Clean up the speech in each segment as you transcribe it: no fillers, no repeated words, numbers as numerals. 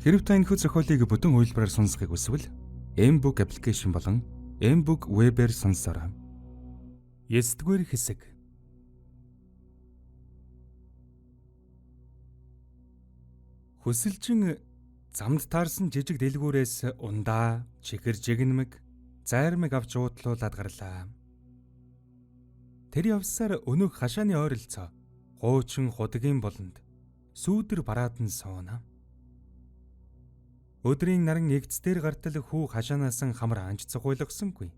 Хэрэв та энэхүү зохиолыг бүтэн хувилбараар сонсохыг хүсвэл M-Book application болон M-Book Web-ээр сонсороо. 9-р хэсэг. Хүсэлжин замд таарсан жижиг дэлгүүрээс ундаа, чихэр жигнэмэг, зайрмаг авч уутлуулад гарлаа. Тэр явсаар өнөөх хашааны ойролцоо гуучин худгийн болонд сүүдэр бараадан сууна. Өдрийн наран эгцдэр гартал хүү хашаанаасан хамар анж цугуйлгасангүй.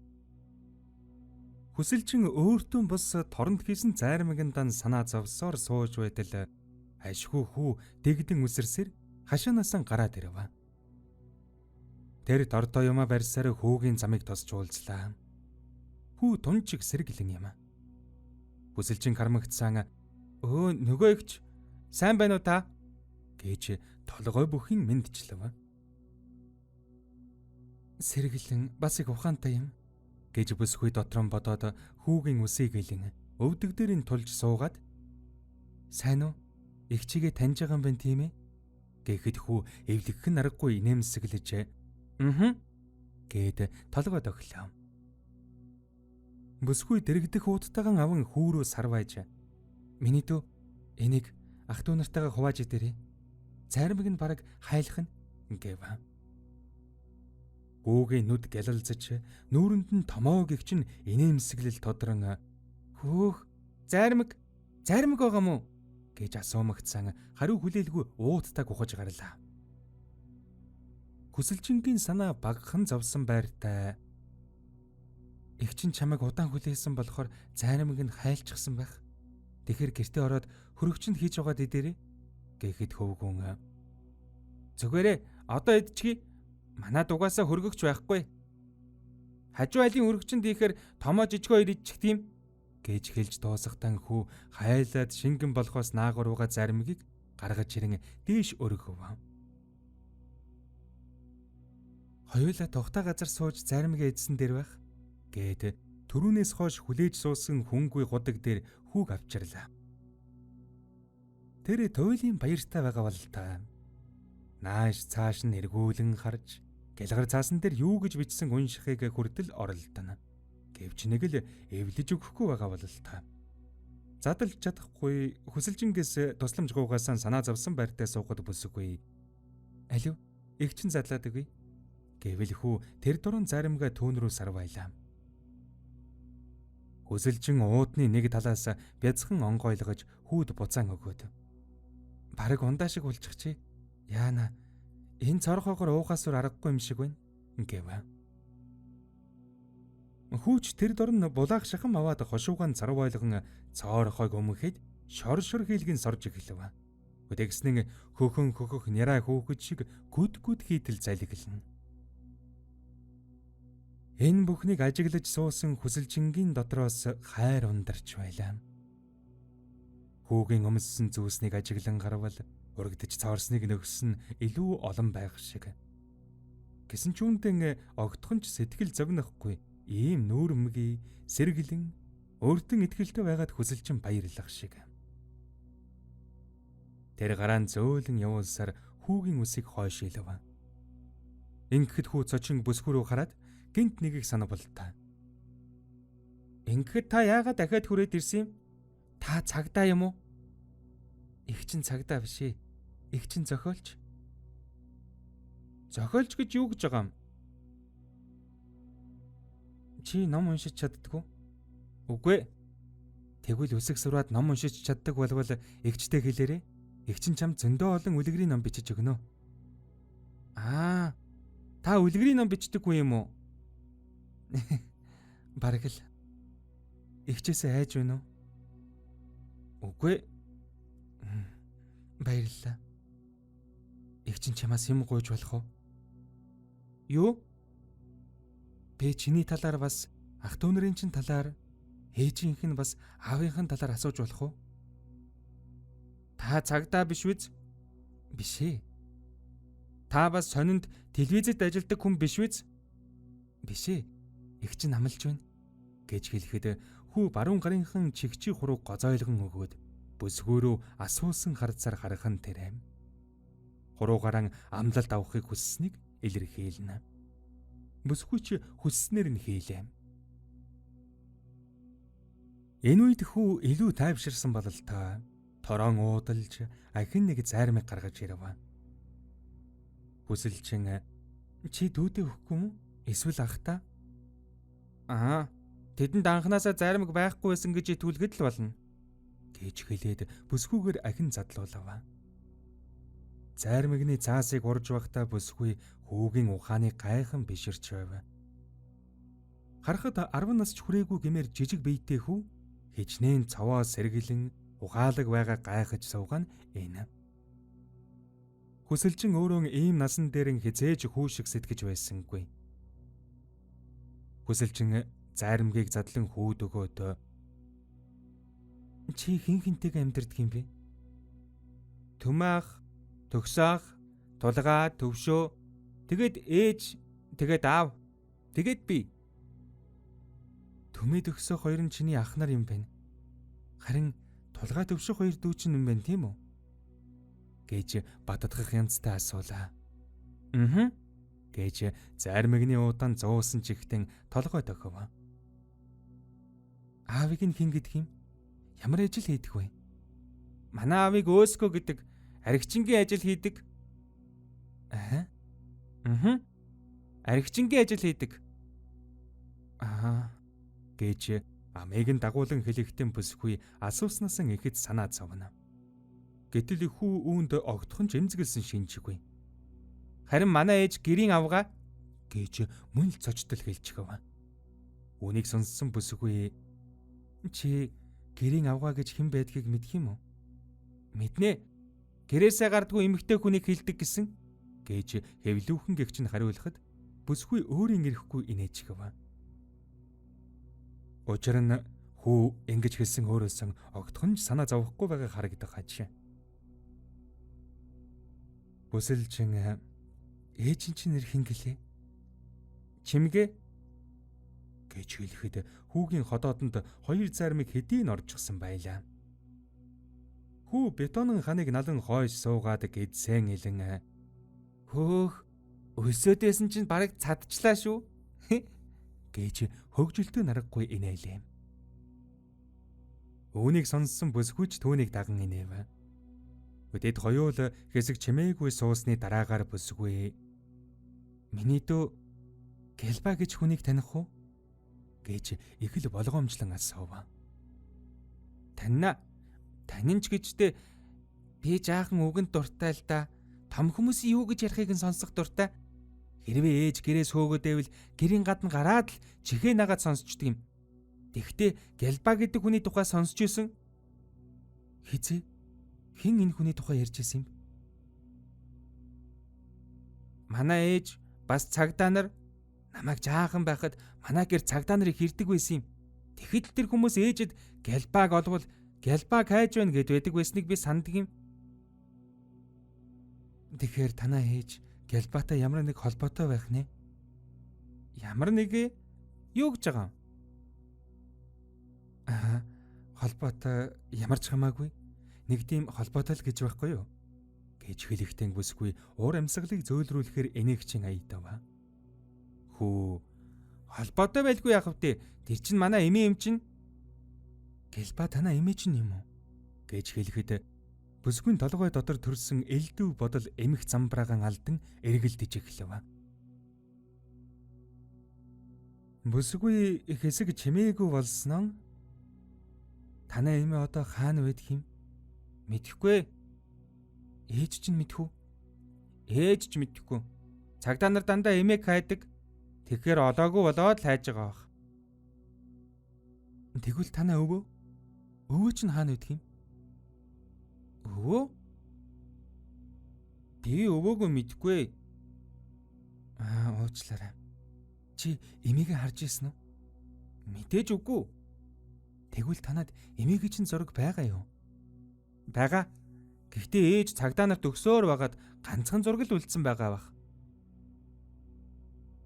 Хүсэлжин өөртөө бус торонд хийсэн зайрмагндан санаа зовсоор сууж байтал ашгүй хүү дэгдэн үсэрсэр хашаанаасан гараад ирэв. Тэр тордоо юмаа барьсаар хүүгийн замыг тосч уулзлаа. Хүү тунчиг сэргэлэн юм. Хүсэлжин кармагцсан "Өө нөгөө эгч сайн байна уу та?" гэж толгой бүхэн мэндчлээ. "Сэргэлэн бас их ухаантай юм" гэж бүсгүй дотрон бодоод хүүгийн үсийг илэн өвдөг дээрийн тулж суугаад "Сайн уу? Их чигээ таньж байгаа юм байна тийм ээ?" гэхэд хүү эвлэгхэн аргагүй инээмсэглэж гээд толгойд өглөө. Бүсгүй дэрэгдэх ууттайгаан аван хүү рүү сарвайж "Миний дүү, энийг ах дүү нартайгаа хувааж идээрэй. Цайрмаг нь бараг хайлах нь" гэв. Хүүгийн нүд гялалзаж нүүрэнд нь томоо гихчин инээмсэглэл тодрон "Хөөх, зайрмаг байгаа мó?" гэж асуумагцсан хариу хүлээлгүй ууттай гухаж гарлаа. Хүсэлжингийн санаа багахан зовсон байртай "Их чин чамайг удаан хүлээсэн болохоор зайрмаг нь хайлчихсан байх. Тэгэхэр гэртээ ороод хөрөгчөнд хийж угаад идээрэй" гэхэд хөвгүүн "Зүгээрээ одоо идчихье. Манад угаасаа хөргөгч байхгүй. Хажуу айлын хөргөчөнд ихээр томоо жижигөө идчих тийм" гэж хэлж дуусахтан хүү хайлаад шингэн болохоос наагур угаа зармигийг гаргаж ирэн дээш өргөв. Хоёулаа тухтай газар сууж зармигээ идсэн дээр байх гээд түрүүнээс хойш хүлээж суусан хүнгүй гудаг дээр хүүг авчирлаа. Тэр туйлын баяртай байгаа бол та. Нааш цааш нь эргүүлэн харж гэлгар цаасан дээр юу гэж бичсэн уншихыг хүртэл оролдоно. Гэвч нэг л эвлэж өгөхгүй байгаа бол та. Задалж чадахгүй хүсэлжингээс тусламж гуугаасан санаа зовсон байртай суугаад бүсгүй. "Алив, их чин задлаад өгье" гэвэл хүү тэр дуран заримгаа түүн рүү сарвайлаа. Хүсэлжин уудны нэг талаас бяцхан онгойлгож хүүд буцаан өгөөд "Бараг ундаа шиг булчихжээ. Яана, энэ цорхоогоор уухаас өөр аргагүй юм шиг байна" гэв. Хүүч тэр дорн булаах шахам аваад хошуугаан царвойлгон цоорхойг өмөхэд шор хийлгэн сорж эхлэв. Тэгснэн хөхөх няраа хүүхэд шиг гүд хийтэл залгилна. Энэ бүхнийг ажиглаж суусан хүсэлжингийн дотроос хайр ундарч байлаа. Хүүгийн өмссөн зүйлснийг ажиглан гарвал урагдж цоорсныг нөхсөн илүү олон байх шиг. Гэсэн ч үүндээ огтхон ч сэтгэл зогнохгүй ийм нүүрмгий сэргэлэн өөртөө итгэлтэй байгаад хүсэлжин баярлах шиг. Тэр гараан зөөлөн явуулсаар хүүгийн үсийг хойш илв. Ингэхэд хүү цочин бүсгүй рүү хараад гинт нэгийг санавлтаа. "Ингэхэд та яагаад дахиад хүрээд ирсэн юм? Та цагдаа юм уу?" "Их чин цагдаа биш ээ. Их чин зохиолч." "Зохиолч гэж юу гэж байгаа юм? Чи ном уншиж чаддгүй?" "Үгүй ээ. Тэгвэл үсэг сураад ном уншиж чаддаг болвол эгчтэй хэлээрэй. Эг чин чам зөндөө олон үлгэрийн ном бичиж өгнө." "Аа, та үлгэрийн ном бичдэггүй юм уу?" "Бараг л. Эгчээсээ айж байна уу?" "Үгүй ээ." "Баярлалаа. Эг чин чамаас юм гуйж болох уу?" "Юу?" "Би чиний талаар бас ах дүү нарын чин талаар, ээжийнх нь бас аавынх нь талаар асууж болох уу?" "Та цагдаа биш үз?" "Биш ээ." "Та бас сонинд телевизэд ажилладаг хүн биш үз?" "Биш ээ. Их чин амлаж байна" гэж хэлэхэд хүү баруун гарынхан чигчи хуруу гозойлгон өгөөд бүсгүүрөө асуусан харцаар харах нь тэр. хуруугараа амлалт авахыг хүссэнийг илэрхийлнэ. Бүсгүй ч хүсснээр нь хийлээ. Энэ үед хүү илүү тайвширсан бололтой торон уудалж ахин нэг зайрмаг гаргаж ирв. Бүсэлчин чи дүүдээ өгөхгүй мүү? Эсвэл ах та? Тэдэнд анханасаа зайрмаг байхгүй байсан гэж түлгэд л болно гэж хэлээд бүсгүйгээр ахин задлуулав. Зайрмагны цаасыг урж байхдаа бүсгүй хүүгийн ухааны гайхан биширч байв. Харахад 10 нас ч хүрээгүй гэмээр жижиг биетэй хүү хичнээн цаваа сэргэлэн ухаалаг байгаа гайхаж суугаан энэ. Хүсэлчин өөрөө ийм насан дээр хизээж хүү шиг сэтгэж байсангүй. Хүсэлчин зайрамгийг задлан хүүд өгөөд чи хин хинтэйг амьдэрдэг юм бэ? Түмээх, төгсөөх, тулгаа, төвшөө, тэгээд ээж, тэгээд аав, тэгээд би. Түмээ төгсөөх хоёр нь чиний ах нар юм байна. Харин тулгаа төвшөх хоёр дүү чинь юм байна тийм үү? Гэж баддах янзтай асуулаа. Гэж зайрмагны удаан зуусан чихтэн толгой тохив. Аавыг нь хин гэдэг юм? Ямар ажил хийдэг вэ? Манай аавыг өөскөө гэдэг аригчингийн ажил хийдэг. Аригчингийн ажил хийдэг. Гэж амийг нь дагуулan хэлэхдээ бүсгүй асууснаас ихэд санаа зовно. Гэтэл хүү үүнд огтхон ч эмзэглсэн шинжгүй. Харин манай ээж гэрийн авгаа гэж мөн л цочтол хэлчихв. Үүнийг сонссон бүсгүй чи гэрийн авгаа гэж хэн байдгийг мэдх юм уу? Мэднэ. Гэрээсээ гардгүй эмэгтэй хүнийг хэлдэг гэсэн гэж хэвлүүхэн гэгч нь хариулахад бүсгүй өөрийн ирэхгүй инээчихв. Учир нь хүү ингэж хэлсэн өөрөөсөн огтхон ч санаа зовхгүй байгааг харагдах аж. Бүсэлчин ээж чинь нэр хин гэлээ? Чимгээ гэж хэлэхэд хүүгийн ходоодонд хоёр зайрмыг хэдийн орчихсон байлаа. Хүү бетонын ханыг налан хойш суугаад гэдсэн илэн хөөх өсөөдөөсөн чинь барыг цадчлаа шүү гэж хөгжилтөө наргагүй инээлээ. Үүнийг сонссон бүсгүйч түүнийг даган инээв. Өдөд хоёул хэсэг чимээгүй суусны дараагаар бүсгүй миний дөө Гэлба гэж хүнийг таних уу? Гэж их л болгоомжлон асуув. Танин ч гэжтэй би жаахан үгэнд дуртай л да. Том хүмүүсийн юу гэж ярихыг нь сонсох дуртай. Хэрвээ ээж гэрээс хөөгөөдэвэл гэрийн гадна гараад л чихээ нагаад сонсчдөг юм. Тэгвэл Гэлба гэдэг хүний тухай сонсч ирсэн. Хизээ хэн энэ хүний тухай ярьж ирсэн юм? Манай ээж бас цагдаа нар намайг жаахан байхад манай гэр цагдаа нарыг хэрдэг байсан юм. Тэгэхэд тэр хүмүүс ээжэд Гэлбаг олвол Гэлбаг хайж байна гэд байдаг байсныг би санддаг юм. Тэгэхээр танаа ээж Гэлбатай ямар нэг холбоотой байх нэ? Ямар нэг юу гэж байгаа юм? Холбоотой ямар ч хамаагүй. Нэг тийм холбоотой л гэж байхгүй юу? Гэж хэлэхдээ бүсгүй уур амьсгалыг зөөлрүүлэхээр энэгчин аятав. Хүү холбоотой байлгүй яах вэ? Тэр чинь манай эмээ юм чинь. Гэлба танаа эмээ чинь юм уу? Гэж хэлэхэд бүсгүйн толгой дотор төрсөн элдв бодол эмх замбраагаан алдан эргэлдэж эхлэв. Бүсгүй их хэсэг чимээгүй болсноо танаа эмээ одоо хаана байдаг юм? Мэдэхгүй. Ээж чинь мэдэх үү? Ээж ч мэдэхгүй. Цагдаа нар дандаа эмээг хайдаг. Тэгэхээр олоогүй болоод л хайж байгаа бах. Тэгвэл танаа өвөө? Өвөө чинь хаана байдаг юм? Өвөө? Би өвөөгөө мэдэхгүй. Уучлаарай. Чи эмээгээ харж ирсэн үү? Мэдээж үгүй. Тэгвэл танад эмээгийн чинь зураг байгаа юу? Бага. Гэхдээ ээж цагдаа нарт өгсөөр байгаад ганцхан зураг л үлдсэн байгаа бах.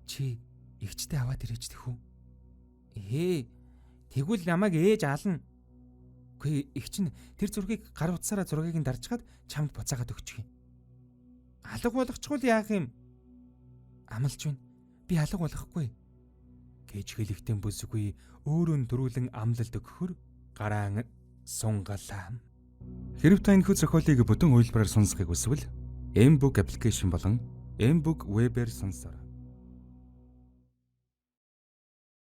Чи эгчтэй аваад ирээч тэхүү. Тэгвэл намайг ээж аална. Үгүй эгч нь тэр зургийг гар утсаараа зургийг нь дарчгаад чамд буцаагаад өгчих юм. Алга болгочихвол яах юм? Амлаж байна. Би алга болохгүй гэж хэлэхдээ бүсгүй өөрөө төрүүлэн амлалт өгөхөр гараан сунгалаа. Хэрв та энэхүү зохиолыг бүтэн хувилбараар сонсохыг хүсвэл Mbook аппликейшн болон Mbook вебээр сонсоор